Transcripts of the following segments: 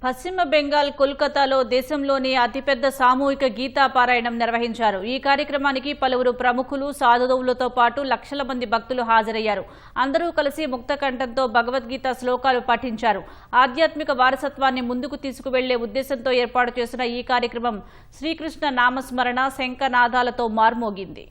పశ్చిమ బెంగాల్ కోల్కతాలో దేశంలోని అతిపెద్ద సామూహిక గీతా పారాయణం నిర్వహించారు. ఈ కార్యక్రమానికి పలువురు ప్రముఖులు, సాధువులతో పాటు లక్షల మంది భక్తులు హాజరయ్యారు. అందరూ కలిసి ముక్తకంఠంతో భగవద్గీత శ్లోకాలు పఠించారు. ఆధ్యాత్మిక వారసత్వాన్ని ముందుకు తీసుకువెళ్లే ఉద్దేశంతో ఏర్పాటు చేసిన ఈ కార్యక్రమం శ్రీకృష్ణ నామస్మరణ, శంఖనాదాలతో మార్మోగింది.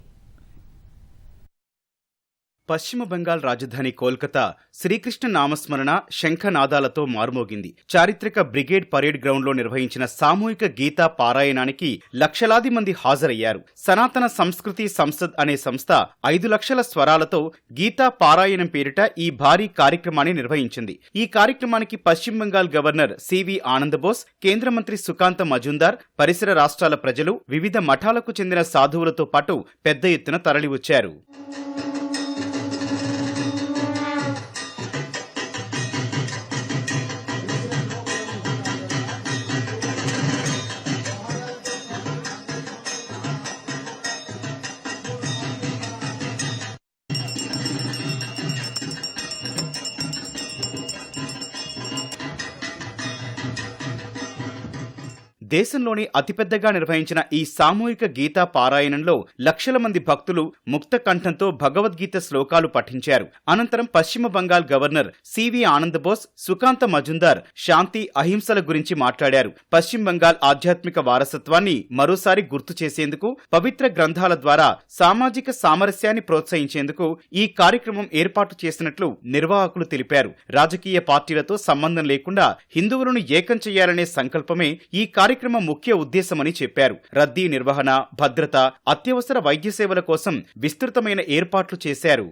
పశ్చిమ బెంగాల్ రాజధాని కోల్కతా శ్రీకృష్ణ నామస్మరణ, శంఖనాదాలతో మార్మోగింది. చారిత్రక బ్రిగేడ్ పరేడ్ గ్రౌండ్లో నిర్వహించిన సామూహిక గీతా పారాయణానికి లక్షలాది మంది హాజరయ్యారు. సనాతన సంస్కృతి సంసద్ అనే సంస్థ 5 లక్షల స్వరాలతో గీతా పారాయణం పేరిట ఈ భారీ కార్యక్రమాన్ని నిర్వహించింది. ఈ కార్యక్రమానికి పశ్చిమ బెంగాల్ గవర్నర్ సివి ఆనందబోస్, కేంద్ర మంత్రి సుకాంత మజుందార్, పరిసర రాష్ట్రాల ప్రజలు, వివిధ మఠాలకు చెందిన సాధువులతో పాటు పెద్ద ఎత్తున తరలివచ్చారు. దేశంలోని అతిపెద్దగా నిర్వహించిన ఈ సామూహిక గీతా పారాయణంలో లక్షల మంది భక్తులు ముక్త కంఠంతో భగవద్గీత శ్లోకాలు పఠించారు. అనంతరం పశ్చిమ బంగాల్ గవర్నర్ సివి ఆనందబోస్, సుకాంత మజుందార్ శాంతి, అహింసల గురించి మాట్లాడారు. పశ్చిమ బంగాల్ ఆధ్యాత్మిక వారసత్వాన్ని మరోసారి గుర్తు చేసేందుకు, పవిత్ర గ్రంథాల ద్వారా సామాజిక సామరస్యాన్ని ప్రోత్సహించేందుకు ఈ కార్యక్రమం ఏర్పాటు చేసినట్లు నిర్వాహకులు తెలిపారు. రాజకీయ పార్టీలతో సంబంధం లేకుండా హిందువులను ఏకం చేయాలనే సంకల్పమే ఈ కార్యక్రమం ముఖ్య ఉద్దేశమని చెప్పారు. రద్దీ నిర్వహణ, భద్రత, అత్యవసర వైద్య సేవల కోసం విస్తృతమైన ఏర్పాట్లు చేశారు.